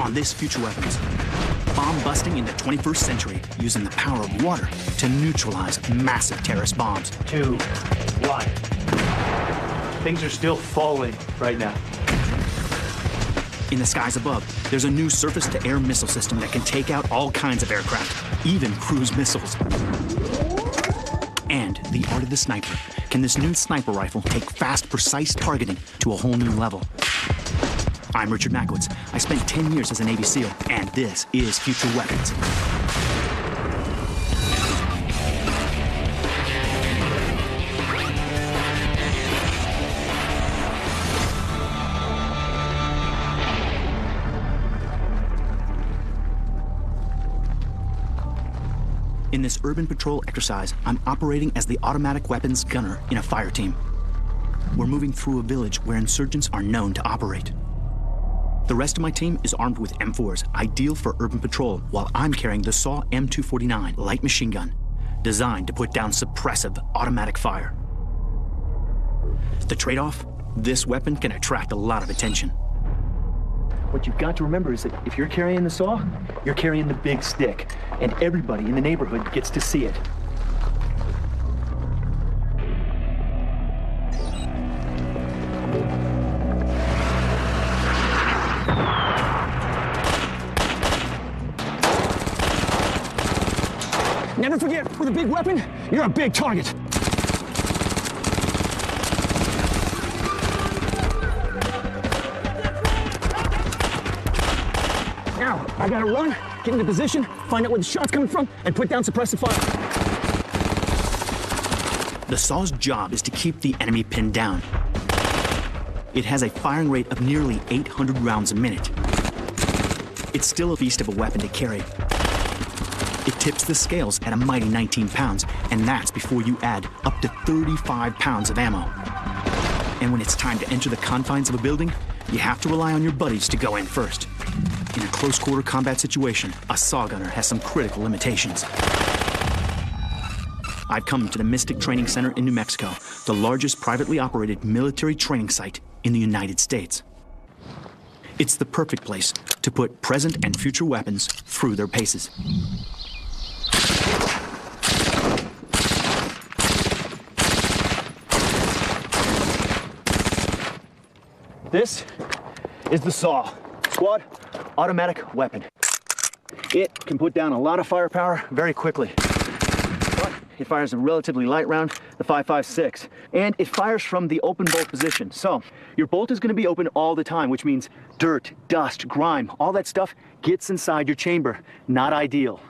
on this Future Weapons. Bomb busting in the 21st century using the power of water to neutralize massive terrorist bombs. 2, 1. Things are still falling right now. In the skies above, there's a new surface-to-air missile system that can take out all kinds of aircraft, even cruise missiles. And the art of the sniper. Can this new sniper rifle take fast, precise targeting to a whole new level? I'm Richard Makowitz. I spent 10 years as a Navy SEAL, and this is Future Weapons. In this urban patrol exercise, I'm operating as the automatic weapons gunner in a fire team. We're moving through a village where insurgents are known to operate. The rest of my team is armed with M4s, ideal for urban patrol, while I'm carrying the SAW M249 light machine gun, designed to put down suppressive automatic fire. The trade-off? This weapon can attract a lot of attention. What you've got to remember is that if you're carrying the SAW, you're carrying the big stick, and everybody in the neighborhood gets to see it. Never forget, with a big weapon, you're a big target. Now, I gotta run, get into position, find out where the shot's coming from, and put down suppressive fire. The SAW's job is to keep the enemy pinned down. It has a firing rate of nearly 800 rounds a minute. It's still a beast of a weapon to carry. It tips the scales at a mighty 19 pounds, and that's before you add up to 35 pounds of ammo. And when it's time to enter the confines of a building, you have to rely on your buddies to go in first. In a close-quarter combat situation, a SAW gunner has some critical limitations. I've come to the Mystic Training Center in New Mexico, the largest privately operated military training site in the United States. It's the perfect place to put present and future weapons through their paces. This is the SAW, Squad Automatic Weapon. It can put down a lot of firepower very quickly. But it fires a relatively light round, the 5.56, and it fires from the open bolt position. So your bolt is going to be open all the time, which means dirt, dust, grime, all that stuff gets inside your chamber. Not ideal.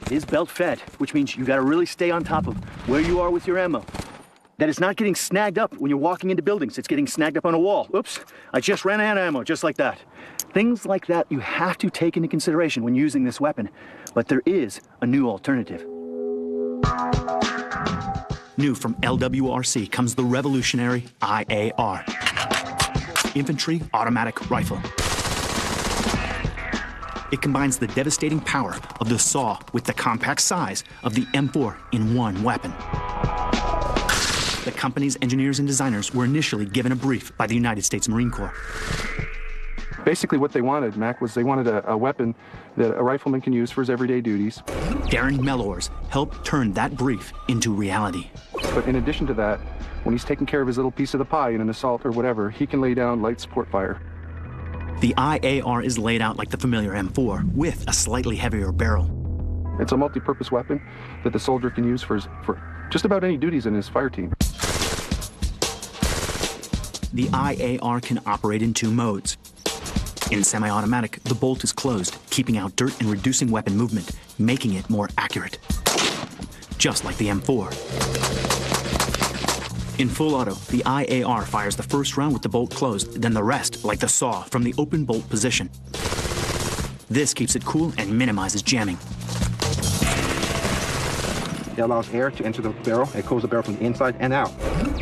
It is belt fed, which means you got to really stay on top of where you are with your ammo. That it's not getting snagged up when you're walking into buildings. It's getting snagged up on a wall. Oops, I just ran out of ammo, just like that. Things like that you have to take into consideration when using this weapon, but there is a new alternative. New from LWRC comes the revolutionary IAR, Infantry Automatic Rifle. It combines the devastating power of the SAW with the compact size of the M4 in one weapon. The company's engineers and designers were initially given a brief by the United States Marine Corps. Basically what they wanted, Mac, was they wanted a weapon that a rifleman can use for his everyday duties. Darren Mellors helped turn that brief into reality. But in addition to that, when he's taking care of his little piece of the pie in an assault or whatever, he can lay down light support fire. The IAR is laid out like the familiar M4, with a slightly heavier barrel. It's a multi-purpose weapon that the soldier can use for just about any duties in his fire team. The IAR can operate in two modes. In semi-automatic, the bolt is closed, keeping out dirt and reducing weapon movement, making it more accurate. Just like the M4. In full auto, the IAR fires the first round with the bolt closed, then the rest, like the SAW, from the open bolt position. This keeps it cool and minimizes jamming. It allows air to enter the barrel and close the barrel from the inside and out.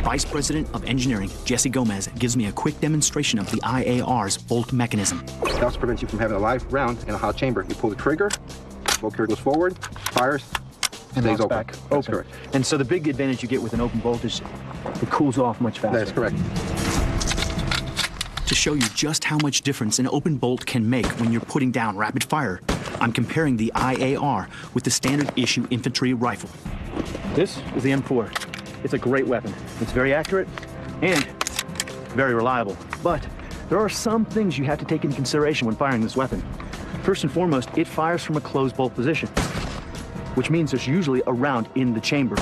Vice President of Engineering, Jesse Gomez, gives me a quick demonstration of the IAR's bolt mechanism. It also prevents you from having a live round in a hot chamber. You pull the trigger, bolt trigger goes forward, fires, and stays open. back. That's correct. And so the big advantage you get with an open bolt is it cools off much faster. That's correct. To show you just how much difference an open bolt can make when you're putting down rapid fire, I'm comparing the IAR with the standard issue infantry rifle. This is the M4. It's a great weapon. It's very accurate and very reliable. But there are some things you have to take into consideration when firing this weapon. First and foremost, it fires from a closed bolt position, which means there's usually a round in the chamber.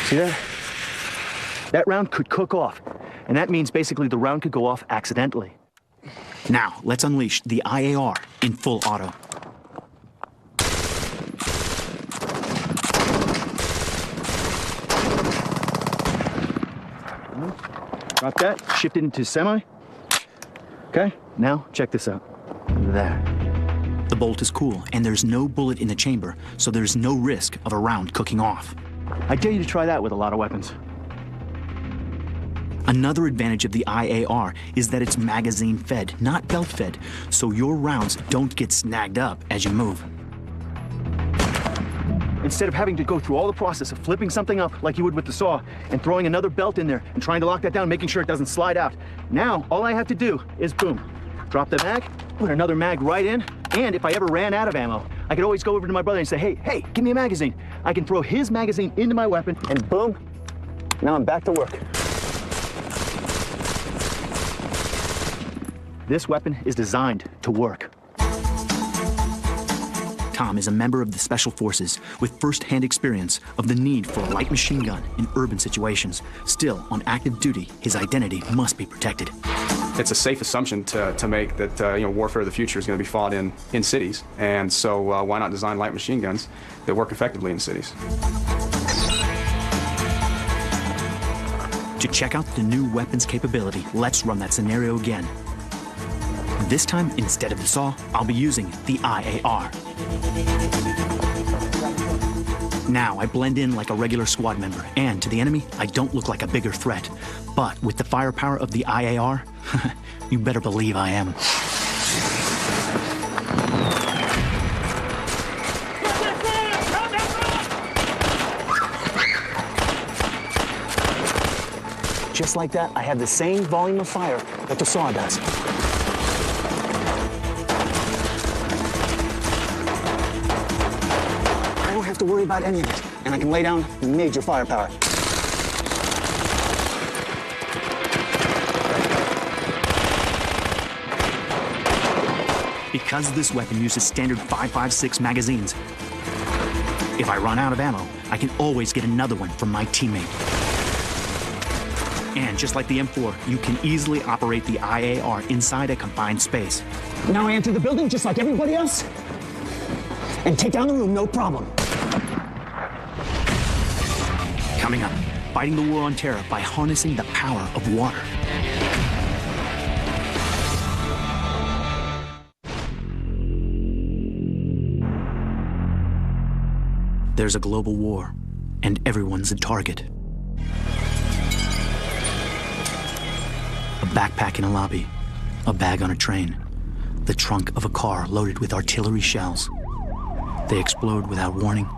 See that? That round could cook off, and that means basically the round could go off accidentally. Now, let's unleash the IAR in full auto. Drop that, shift it into semi. Okay, now check this out. There. The bolt is cool, and there's no bullet in the chamber, so there's no risk of a round cooking off. I dare you to try that with a lot of weapons. Another advantage of the IAR is that it's magazine-fed, not belt-fed, so your rounds don't get snagged up as you move. Instead of having to go through all the process of flipping something up like you would with the saw and throwing another belt in there and trying to lock that down, making sure it doesn't slide out. Now, all I have to do is boom, drop the mag, put another mag right in, and if I ever ran out of ammo, I could always go over to my brother and say, hey, give me a magazine. I can throw his magazine into my weapon and boom, now I'm back to work. This weapon is designed to work. Tom is a member of the Special Forces with first-hand experience of the need for a light machine gun in urban situations. Still, on active duty, his identity must be protected. It's a safe assumption to make that warfare of the future is going to be fought in cities, and so why not design light machine guns that work effectively in cities? To check out the new weapon's capability, let's run that scenario again. This time, instead of the saw, I'll be using the IAR. Now I blend in like a regular squad member, and to the enemy, I don't look like a bigger threat. But with the firepower of the IAR, you better believe I am. Just like that, I have the same volume of fire that the saw does. I don't have to worry about any of it, and I can lay down major firepower. Because this weapon uses standard 5.56 magazines, if I run out of ammo, I can always get another one from my teammate. And just like the M4, you can easily operate the IAR inside a confined space. Now I enter the building just like everybody else, and take down the room, no problem. Coming up, fighting the war on terror by harnessing the power of water. There's a global war, and everyone's a target. A backpack in a lobby, a bag on a train, the trunk of a car loaded with artillery shells. They explode without warning,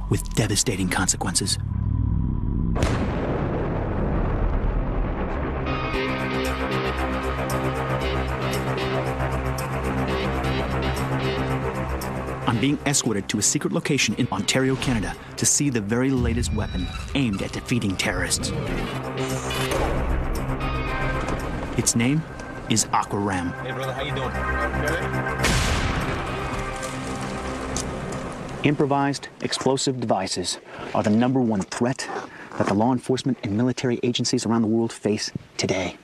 with devastating consequences. I'm being escorted to a secret location in Ontario, Canada, to see the very latest weapon aimed at defeating terrorists. Its name is Aquaram. Hey brother, how you doing? Okay. Improvised explosive devices are the #1 threat that the law enforcement and military agencies around the world face today.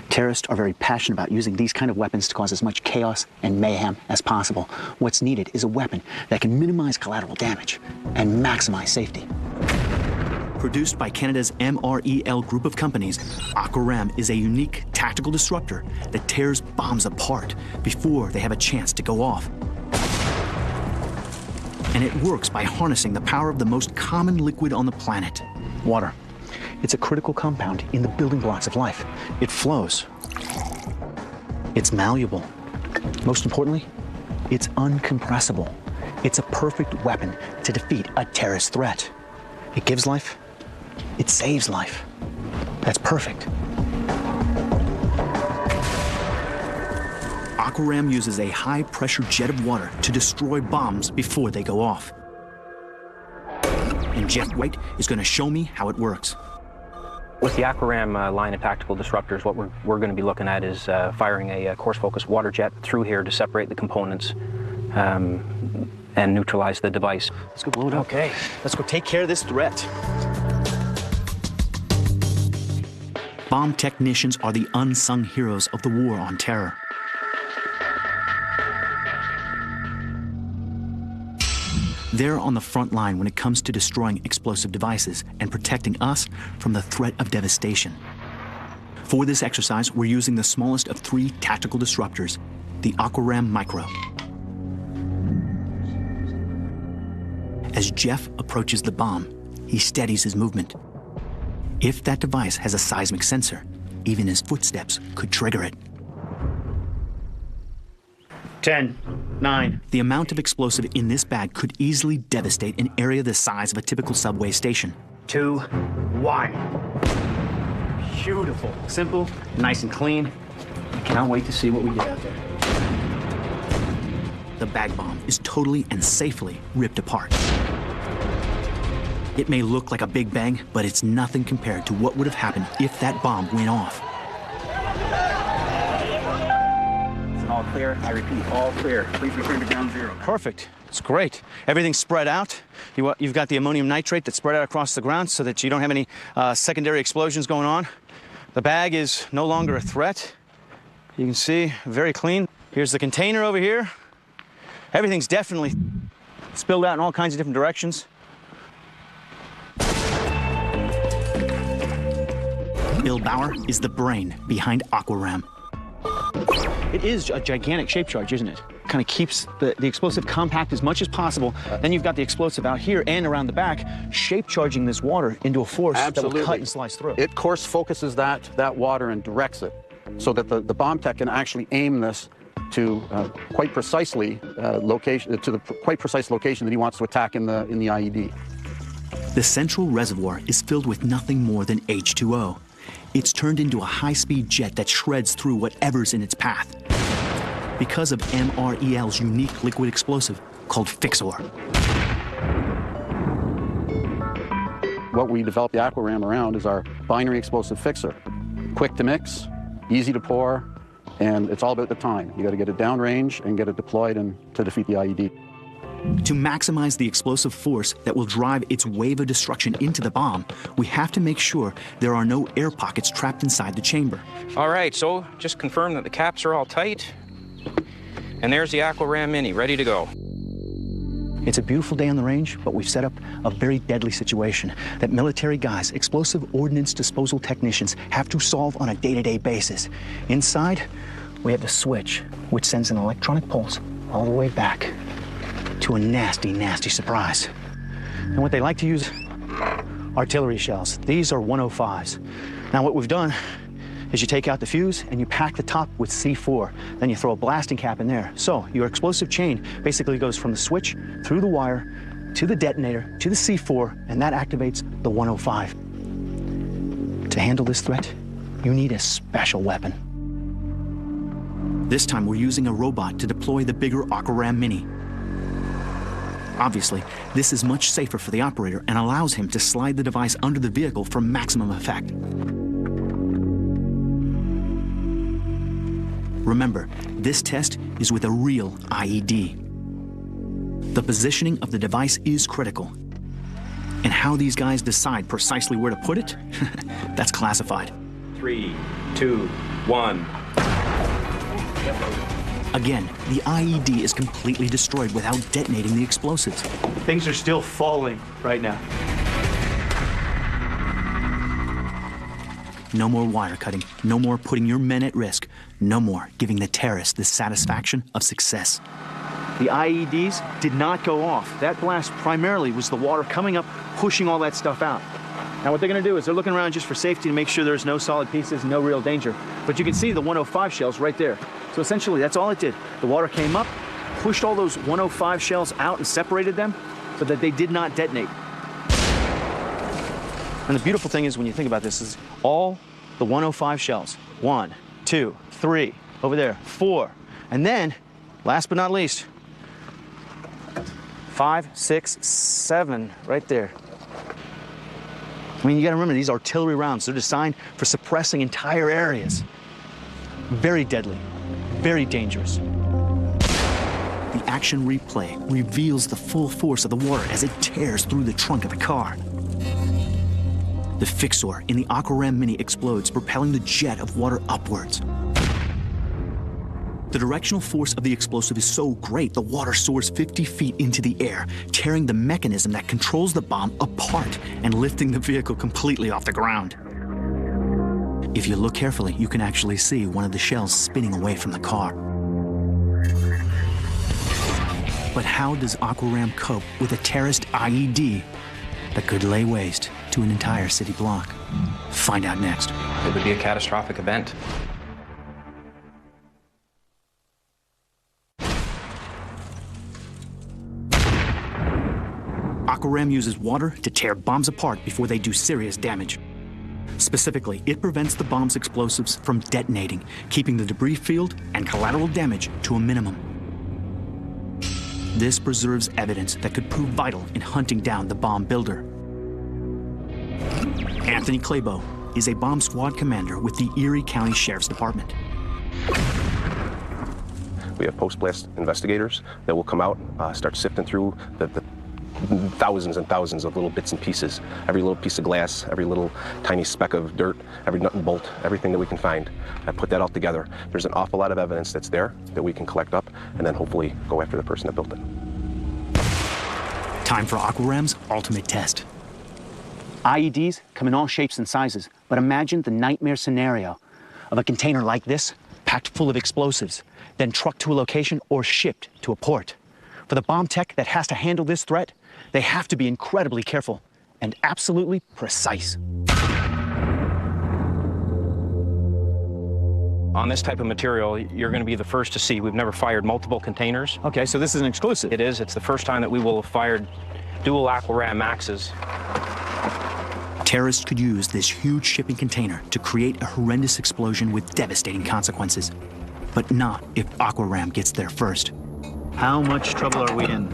Terrorists are very passionate about using these kind of weapons to cause as much chaos and mayhem as possible. What's needed is a weapon that can minimize collateral damage and maximize safety. Produced by Canada's MREL group of companies, Aquaram is a unique tactical disruptor that tears bombs apart before they have a chance to go off. And it works by harnessing the power of the most common liquid on the planet, water. It's a critical compound in the building blocks of life. It flows. It's malleable. Most importantly, it's uncompressible. It's a perfect weapon to defeat a terrorist threat. It gives life It saves life. That's perfect. Aquaram uses a high-pressure jet of water to destroy bombs before they go off. And Jeff White is going to show me how it works. With the Aquaram line of tactical disruptors, what we're going to be looking at is firing a course-focused water jet through here to separate the components and neutralize the device. Let's go blow it up. Okay, let's go take care of this threat. Bomb technicians are the unsung heroes of the war on terror. They're on the front line when it comes to destroying explosive devices and protecting us from the threat of devastation. For this exercise, we're using the smallest of 3 tactical disruptors, the Aquaram Micro. As Jeff approaches the bomb, he steadies his movement. If that device has a seismic sensor, even his footsteps could trigger it. 10, 9. The amount of explosive in this bag could easily devastate an area the size of a typical subway station. 2, 1. Beautiful. Simple, nice and clean. I cannot wait to see what we get out there. The bag bomb is totally and safely ripped apart. It may look like a big bang, but it's nothing compared to what would have happened if that bomb went off. All clear. I repeat, all clear. Please return to ground zero. Perfect. It's great. Everything's spread out. You've got the ammonium nitrate that's spread out across the ground so that you don't have any secondary explosions going on. The bag is no longer a threat. You can see, very clean. Here's the container over here. Everything's definitely spilled out in all kinds of different directions. Bill Bauer is the brain behind Aquaram. It is a gigantic shape charge, isn't it? Kind of keeps the explosive compact as much as possible. Then you've got the explosive out here and around the back, shape charging this water into a force that will cut and slice through. It course focuses that water and directs it so that the bomb tech can actually aim this to quite precisely quite precise location that he wants to attack in the IED. The central reservoir is filled with nothing more than H2O. It's turned into a high-speed jet that shreds through whatever's in its path. Because of MREL's unique liquid explosive called Fixor. What we developed the Aquaram around is our binary explosive fixer. Quick to mix, easy to pour, and it's all about the time. You got to get it downrange and get it deployed and to defeat the IED. To maximize the explosive force that will drive its wave of destruction into the bomb, we have to make sure there are no air pockets trapped inside the chamber. All right, so just confirm that the caps are all tight. And there's the Aquaram Mini, ready to go. It's a beautiful day on the range, but we've set up a very deadly situation that military guys, explosive ordnance disposal technicians, have to solve on a day-to-day basis. Inside, we have the switch, which sends an electronic pulse all the way back to a nasty, nasty surprise. And what they like to use, artillery shells. These are 105s. Now what we've done is you take out the fuse and you pack the top with C4. Then you throw a blasting cap in there. So your explosive chain basically goes from the switch through the wire to the detonator to the C4, and that activates the 105. To handle this threat, you need a special weapon. This time we're using a robot to deploy the bigger Aquaram Mini. Obviously, this is much safer for the operator and allows him to slide the device under the vehicle for maximum effect. Remember, this test is with a real IED. The positioning of the device is critical. And how these guys decide precisely where to put it, that's classified. 3, 2, 1. Again, the IED is completely destroyed without detonating the explosives. Things are still falling right now. No more wire cutting, no more putting your men at risk, no more giving the terrorists the satisfaction of success. The IEDs did not go off. That blast primarily was the water coming up, pushing all that stuff out. Now what they're gonna do is they're looking around just for safety to make sure there's no solid pieces, no real danger. But you can see the 105 shells right there. So essentially that's all it did. The water came up, pushed all those 105 shells out and separated them so that they did not detonate. And the beautiful thing is when you think about this is all the 105 shells. 1, 2, 3, over there, 4. And then, last but not least, 5, 6, 7, right there. I mean, you gotta remember, these artillery rounds, they're designed for suppressing entire areas. Very deadly, very dangerous. The action replay reveals the full force of the water as it tears through the trunk of the car. The fixer in the Aqua Ram Mini explodes, propelling the jet of water upwards. The directional force of the explosive is so great, the water soars 50 feet into the air, tearing the mechanism that controls the bomb apart and lifting the vehicle completely off the ground. If you look carefully, you can actually see one of the shells spinning away from the car. But how does Aqua Ram cope with a terrorist IED that could lay waste to an entire city block? Find out next. It would be a catastrophic event. Aqua Ram uses water to tear bombs apart before they do serious damage. Specifically, it prevents the bomb's explosives from detonating, keeping the debris field and collateral damage to a minimum. This preserves evidence that could prove vital in hunting down the bomb builder. Anthony Clabo is a bomb squad commander with the Erie County Sheriff's Department. We have post-blast investigators that will come out, start sifting through the thousands and thousands of little bits and pieces, every little piece of glass, every little tiny speck of dirt, every nut and bolt, everything that we can find. I put that all together. There's an awful lot of evidence that's there that we can collect up and then hopefully go after the person that built it. Time for Aqua Ram's ultimate test. IEDs come in all shapes and sizes, but imagine the nightmare scenario of a container like this, packed full of explosives, then trucked to a location or shipped to a port. For the bomb tech that has to handle this threat, they have to be incredibly careful and absolutely precise. On this type of material, you're going to be the first to see. We've never fired multiple containers. Okay, so this is an exclusive. It is. It's the first time that we will have fired dual Aqua Ram Maxes. Terrorists could use this huge shipping container to create a horrendous explosion with devastating consequences. But not if Aqua Ram gets there first. How much trouble are we in?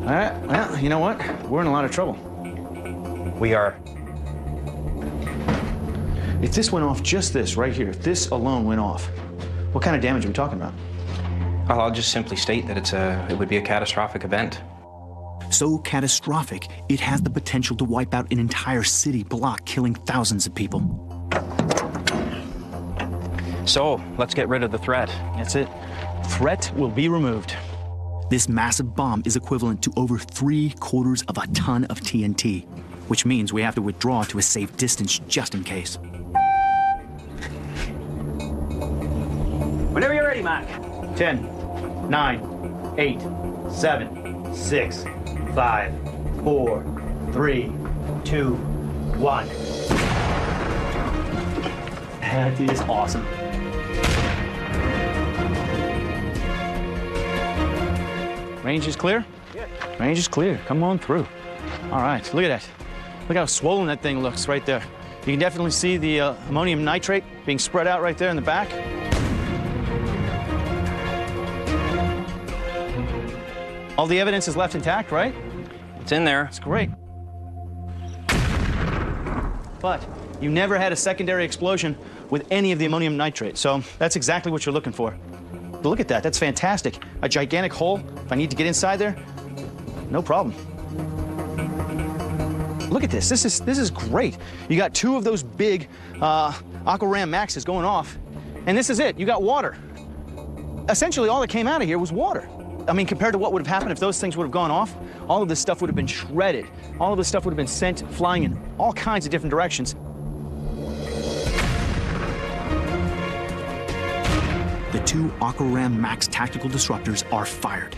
All right, well, you know what? We're in a lot of trouble. We are. If this went off, just this right here, if this alone went off, what kind of damage are we talking about? Well, I'll just simply state that it would be a catastrophic event. So catastrophic, it has the potential to wipe out an entire city block, killing thousands of people. So, let's get rid of the threat. That's it. Threat will be removed. This massive bomb is equivalent to over 3/4 of a ton of TNT, which means we have to withdraw to a safe distance just in case. Whenever you're ready, Mac. 10, 9, 8, 7, 6, 5, 4, 3, 2, 1. That is awesome. Range is clear? Yeah. Range is clear. Come on through. All right, look at that. Look how swollen that thing looks right there. You can definitely see the ammonium nitrate being spread out right there in the back. All the evidence is left intact, right? It's in there. That's great. But you never had a secondary explosion with any of the ammonium nitrate, so that's exactly what you're looking for. But look at that, that's fantastic. A gigantic hole, if I need to get inside there, no problem. Look at this, this is great. You got two of those big Aqua Ram Maxes going off, and this is it, you got water. Essentially all that came out of here was water. I mean, compared to what would have happened if those things would have gone off, all of this stuff would have been shredded. All of this stuff would have been sent flying in all kinds of different directions. The two Aqua Ram Max tactical disruptors are fired.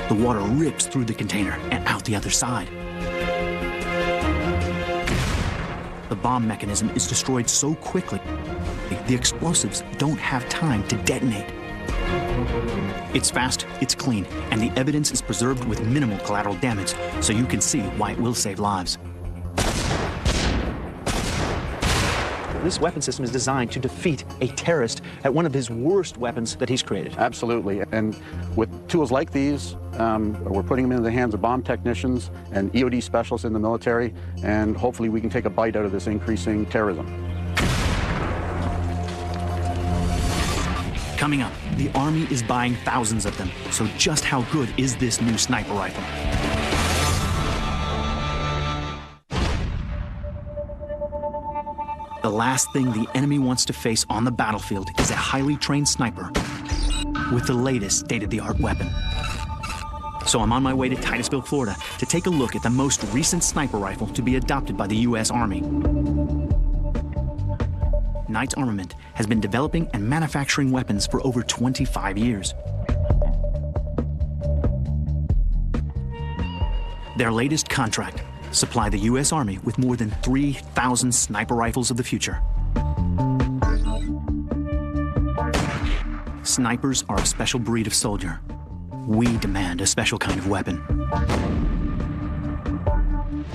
The water rips through the container and out the other side. The bomb mechanism is destroyed so quickly, the explosives don't have time to detonate. It's fast, it's clean, and the evidence is preserved with minimal collateral damage, so you can see why it will save lives. This weapon system is designed to defeat a terrorist at one of his worst weapons that he's created. Absolutely. And with tools like these, we're putting them into the hands of bomb technicians and EOD specialists in the military, and hopefully we can take a bite out of this increasing terrorism. Coming up, the Army is buying thousands of them, so just how good is this new sniper rifle? The last thing the enemy wants to face on the battlefield is a highly trained sniper with the latest state-of-the-art weapon. So I'm on my way to Titusville, Florida, to take a look at the most recent sniper rifle to be adopted by the U.S. Army. Knights Armament has been developing and manufacturing weapons for over 25 years. Their latest contract: supply the U.S. Army with more than 3,000 sniper rifles of the future. Snipers are a special breed of soldier. We demand a special kind of weapon.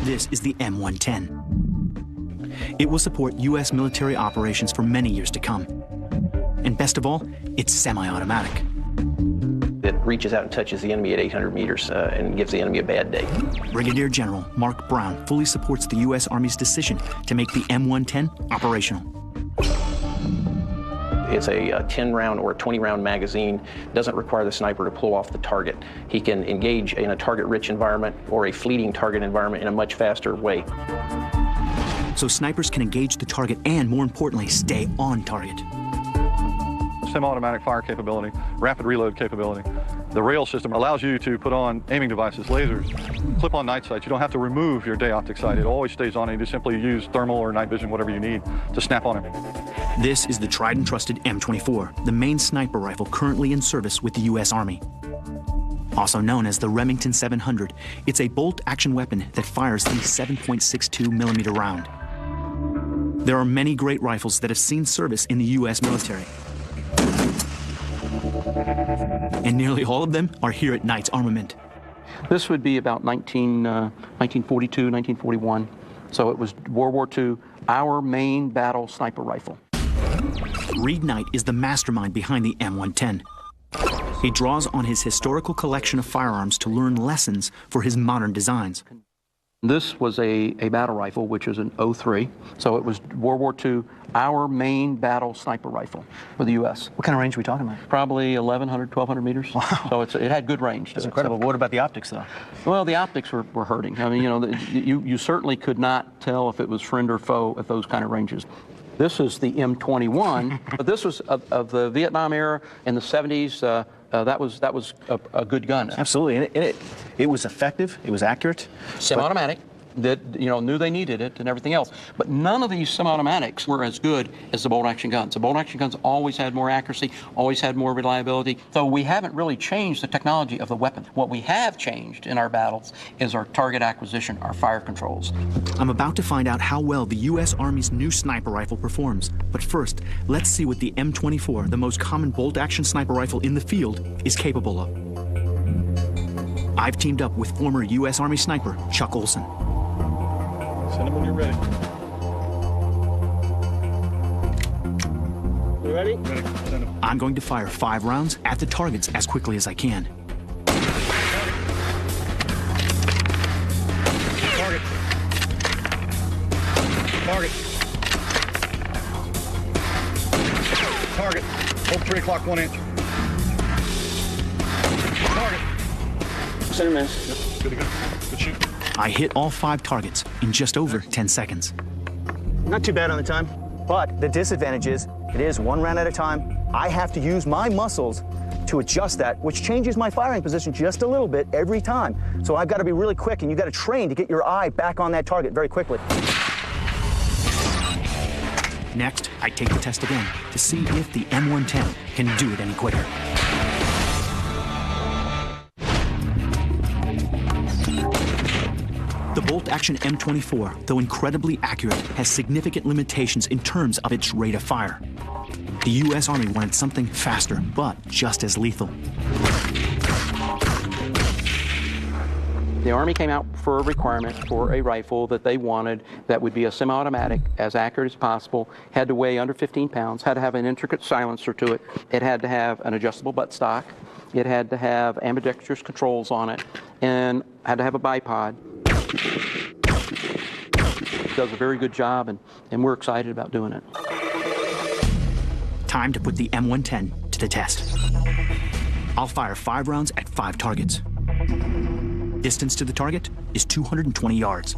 This is the M110. It will support U.S. military operations for many years to come. And best of all, it's semi-automatic. It reaches out and touches the enemy at 800 meters and gives the enemy a bad day. Brigadier General Mark Brown fully supports the U.S. Army's decision to make the M110 operational. It's a 10-round or a 20-round magazine. Doesn't require the sniper to pull off the target. He can engage in a target-rich environment or a fleeting target environment in a much faster way. So snipers can engage the target and, more importantly, stay on target. Semi-automatic fire capability, rapid reload capability. The rail system allows you to put on aiming devices, lasers, clip-on night sights. You don't have to remove your day optic sight. It always stays on, and you just simply use thermal or night vision, whatever you need, to snap on it. This is the tried and trusted M24, the main sniper rifle currently in service with the U.S. Army. Also known as the Remington 700, it's a bolt-action weapon that fires the 7.62 millimeter round. There are many great rifles that have seen service in the U.S. military. And nearly all of them are here at Knights Armament. This would be about 1942, 1941. So it was World War II, our main battle sniper rifle. Reed Knight is the mastermind behind the M110. He draws on his historical collection of firearms to learn lessons for his modern designs. This was a battle rifle, which is an 03. So it was World War II, our main battle sniper rifle for the U.S. What kind of range are we talking about? Probably 1,100, 1,200 meters. Wow. So it had good range. That's incredible. What about the optics, though? Well, the optics were hurting. I mean, you know, you certainly could not tell if it was friend or foe at those kind of ranges. This is the M21, but this was of the Vietnam era in the 70s. That was a good gun. Absolutely, and it was effective. It was accurate. Semi-automatic. That, you know, knew they needed it and everything else. But none of these semi-automatics were as good as the bolt-action guns. The bolt-action guns always had more accuracy, always had more reliability. So we haven't really changed the technology of the weapon. What we have changed in our battles is our target acquisition, our fire controls. I'm about to find out how well the U.S. Army's new sniper rifle performs. But first, let's see what the M24, the most common bolt-action sniper rifle in the field, is capable of. I've teamed up with former U.S. Army sniper Chuck Olson. Send them when you're ready. You ready? Ready. Send them. I'm going to fire 5 rounds at the targets as quickly as I can. Target. Target. Target. Hold 3 o'clock, 1 inch. Target. Center miss. Yep. Good to go. Good shoot. I hit all 5 targets in just over 10 seconds. Not too bad on the time, but the disadvantage is it is 1 round at a time. I have to use my muscles to adjust that, which changes my firing position just a little bit every time. So I've got to be really quick, and you've got to train to get your eye back on that target very quickly. Next, I take the test again to see if the M110 can do it any quicker. The bolt-action M24, though incredibly accurate, has significant limitations in terms of its rate of fire. The U.S. Army wanted something faster, but just as lethal. The Army came out for a requirement for a rifle that they wanted that would be a semi-automatic, as accurate as possible, had to weigh under 15 pounds, had to have an intricate silencer to it, it had to have an adjustable buttstock, it had to have ambidextrous controls on it, and had to have a bipod. It does a very good job, and we're excited about doing it. Time to put the M110 to the test. I'll fire 5 rounds at 5 targets. Distance to the target is 220 yards.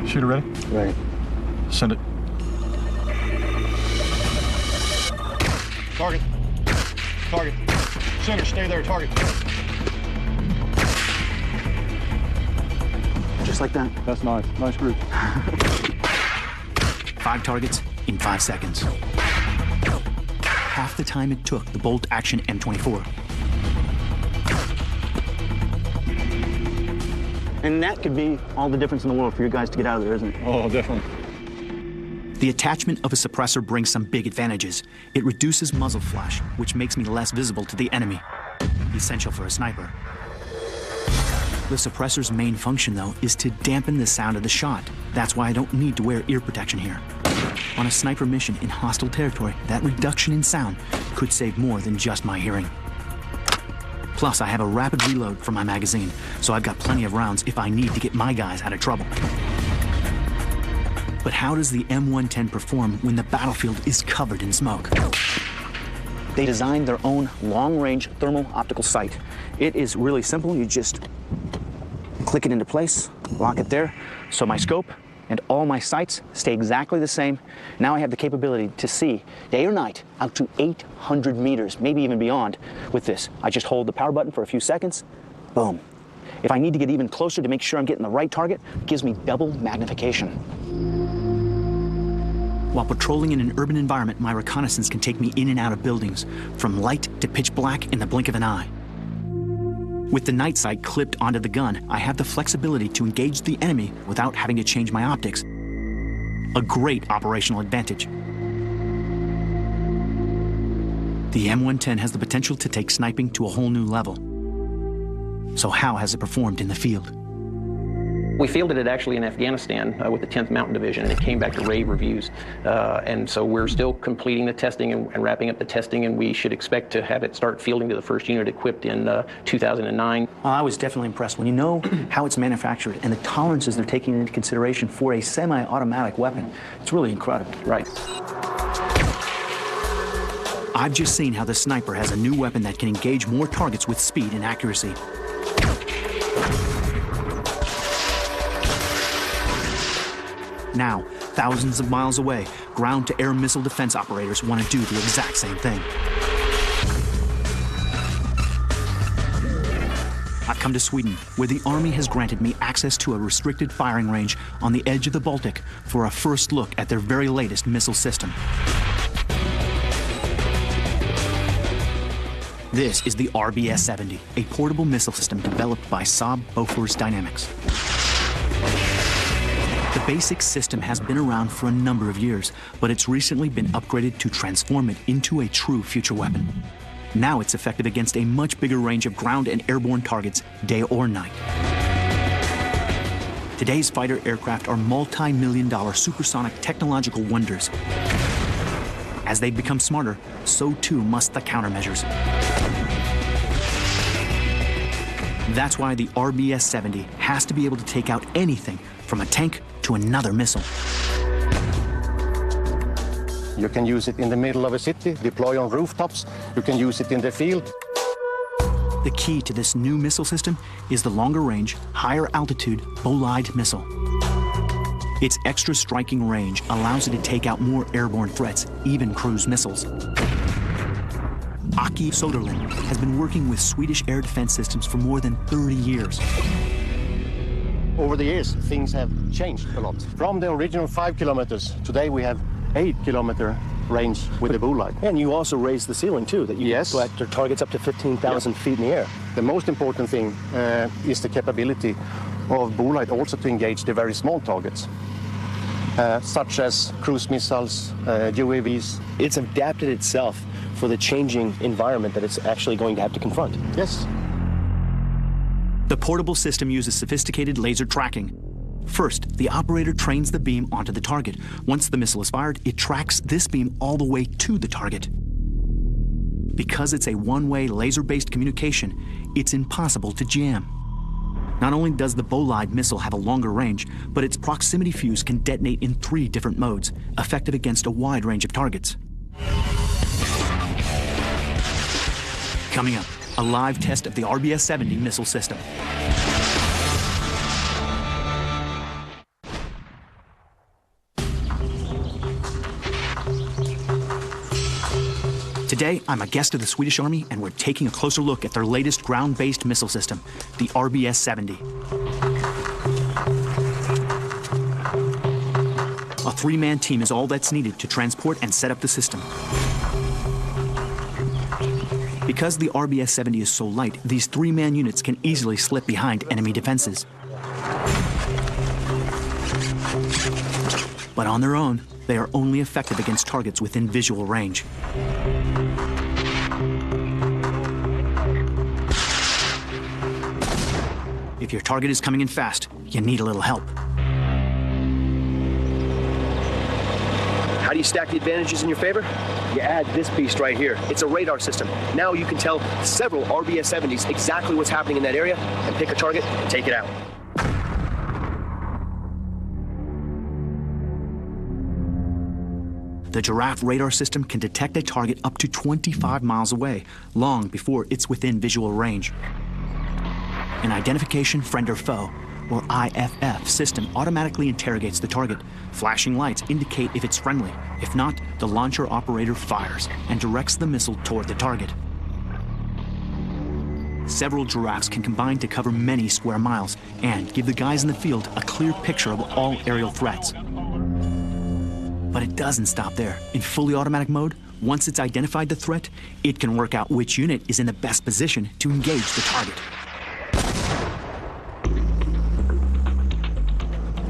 Shooter ready? Right. Send it. Target. Target. Center, stay there, target. Just like that. That's nice. Nice group. 5 targets in 5 seconds. Half the time it took the bolt action M24. And that could be all the difference in the world for you guys to get out of there, isn't it? Oh, definitely. The attachment of a suppressor brings some big advantages. It reduces muzzle flash, which makes me less visible to the enemy. Essential for a sniper. The suppressor's main function, though, is to dampen the sound of the shot. That's why I don't need to wear ear protection here. On a sniper mission in hostile territory, that reduction in sound could save more than just my hearing. Plus, I have a rapid reload for my magazine, so I've got plenty of rounds if I need to get my guys out of trouble. But how does the M110 perform when the battlefield is covered in smoke? They designed their own long-range thermal optical sight. It is really simple. You just click it into place, lock it there. So my scope and all my sights stay exactly the same. Now I have the capability to see day or night out to 800 meters, maybe even beyond with this. I just hold the power button for a few seconds, boom. If I need to get even closer to make sure I'm getting the right target, it gives me double magnification. While patrolling in an urban environment, my reconnaissance can take me in and out of buildings, from light to pitch black in the blink of an eye. With the night sight clipped onto the gun, I have the flexibility to engage the enemy without having to change my optics. A great operational advantage. The M110 has the potential to take sniping to a whole new level. So how has it performed in the field? We fielded it actually in Afghanistan with the 10th Mountain Division, and it came back to rave reviews. And so we're still completing the testing and wrapping up the testing, and we should expect to have it start fielding to the first unit equipped in 2009. I was definitely impressed. When you know how it's manufactured and the tolerances they're taking into consideration for a semi-automatic weapon, it's really incredible. Right. I've just seen how the sniper has a new weapon that can engage more targets with speed and accuracy. Now, thousands of miles away, ground-to-air missile defense operators want to do the exact same thing. I've come to Sweden, where the Army has granted me access to a restricted firing range on the edge of the Baltic for a first look at their very latest missile system. This is the RBS-70, a portable missile system developed by Saab Bofors Dynamics. The basic system has been around for a number of years, but it's recently been upgraded to transform it into a true future weapon. Now it's effective against a much bigger range of ground and airborne targets, day or night. Today's fighter aircraft are multi-million-dollar supersonic technological wonders. As they become smarter, so too must the countermeasures. That's why the RBS-70 has to be able to take out anything from a tank to another missile. You can use it in the middle of a city, deploy on rooftops. You can use it in the field. The key to this new missile system is the longer range, higher altitude Bolide missile. Its extra striking range allows it to take out more airborne threats, even cruise missiles. Aki Soderlund has been working with Swedish air defense systems for more than 30 years. Over the years, things have changed a lot. From the original 5 kilometers, today we have 8 kilometer range with the Bolide. And you also raise the ceiling too, that you Yes. can go after targets up to 15,000 feet in the air. The most important thing is the capability of Bolide also to engage the very small targets, such as cruise missiles, UAVs. It's adapted itself for the changing environment that it's actually going to have to confront. Yes. The portable system uses sophisticated laser tracking. First, the operator trains the beam onto the target. Once the missile is fired, it tracks this beam all the way to the target. Because it's a one-way laser-based communication, it's impossible to jam. Not only does the Bolide missile have a longer range, but its proximity fuse can detonate in 3 different modes, effective against a wide range of targets. Coming up, a live test of the RBS-70 missile system. Today, I'm a guest of the Swedish Army, and we're taking a closer look at their latest ground-based missile system, the RBS-70. A 3-man team is all that's needed to transport and set up the system. Because the RBS-70 is so light, these 3-man units can easily slip behind enemy defenses. But on their own, they are only effective against targets within visual range. If your target is coming in fast, you need a little help. How do you stack the advantages in your favor? You add this beast right here. It's a radar system. Now you can tell several RBS-70s exactly what's happening in that area and pick a target and take it out. The Giraffe radar system can detect a target up to 25 miles away, long before it's within visual range. An identification friend or foe, or IFF, system automatically interrogates the target. Flashing lights indicate if it's friendly. If not, the launcher operator fires and directs the missile toward the target. Several Giraffes can combine to cover many square miles and give the guys in the field a clear picture of all aerial threats. But it doesn't stop there. In fully automatic mode, once it's identified the threat, it can work out which unit is in the best position to engage the target.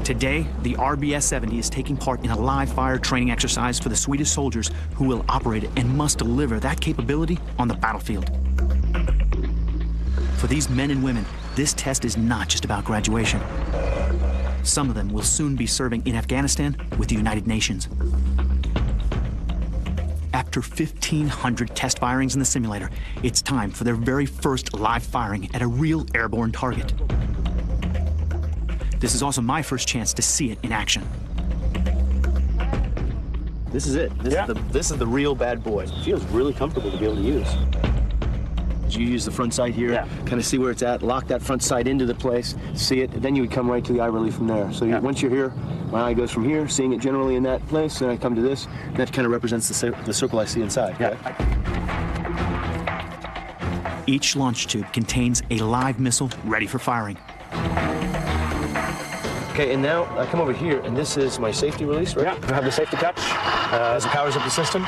Today, the RBS-70 is taking part in a live fire training exercise for the Swedish soldiers who will operate it and must deliver that capability on the battlefield. For these men and women, this test is not just about graduation. Some of them will soon be serving in Afghanistan with the United Nations. After 1,500 test firings in the simulator, it's time for their very first live firing at a real airborne target. This is also my first chance to see it in action. This is it. This is the real bad boy. It feels really comfortable to be able to use. You use the front sight here, kind of see where it's at, lock that front sight into the place, see it, then you would come right to the eye relief from there. So once you're here, my eye goes from here, seeing it generally in that place, then I come to this, that kind of represents the circle I see inside. Each launch tube contains a live missile ready for firing. Okay, and now I come over here, and this is my safety release, right? Yeah, you have the safety catch. This powers up the system?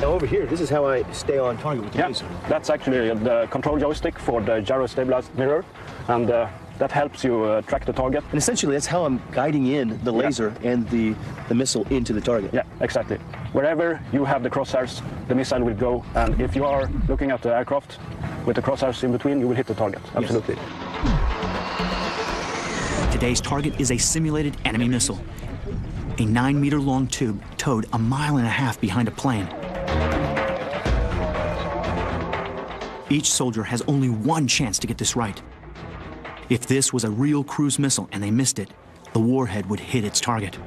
Now over here, this is how I stay on target with the laser. That's actually the control joystick for the gyro stabilized mirror, and that helps you track the target. And essentially, that's how I'm guiding in the laser and the missile into the target. Yeah, exactly. Wherever you have the crosshairs, the missile will go, and if you are looking at the aircraft with the crosshairs in between, you will hit the target. Absolutely. Yes. Today's target is a simulated enemy missile, a 9-meter-long tube towed 1.5 miles behind a plane. Each soldier has only one chance to get this right. If this was a real cruise missile and they missed it, the warhead would hit its target.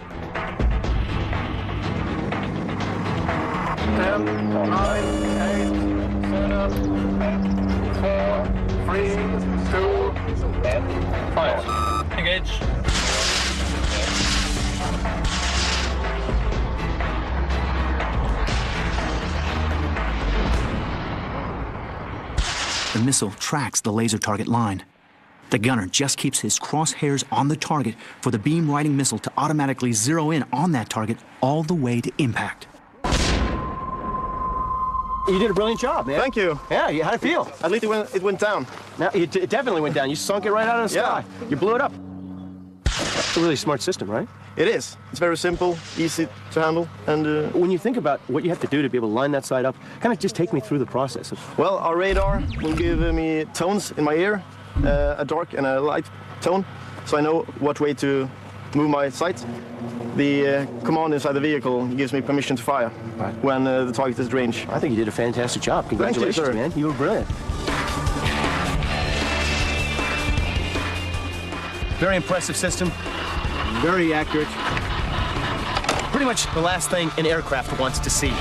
10, 9, 8, 7, 4, 3, 2, fire. Engage. The missile tracks the laser target line. The gunner just keeps his crosshairs on the target for the beam-riding missile to automatically zero in on that target all the way to impact. You did a brilliant job, man. Thank you. Yeah, how'd it feel? At least it went down. Now, it definitely went down. You sunk it right out of the sky. You blew it up. It's a really smart system, right? It is. It's very simple, easy to handle, and when you think about what you have to do to be able to line that side up, kind of just take me through the process. Well, our radar will give me tones in my ear, a dark and a light tone, so I know what way to move my sight. The command inside the vehicle gives me permission to fire when the target is at range. I think you did a fantastic job. Congratulations, Thank you, sir. man. You were brilliant. Very impressive system. Very accurate. Pretty much the last thing an aircraft wants to see.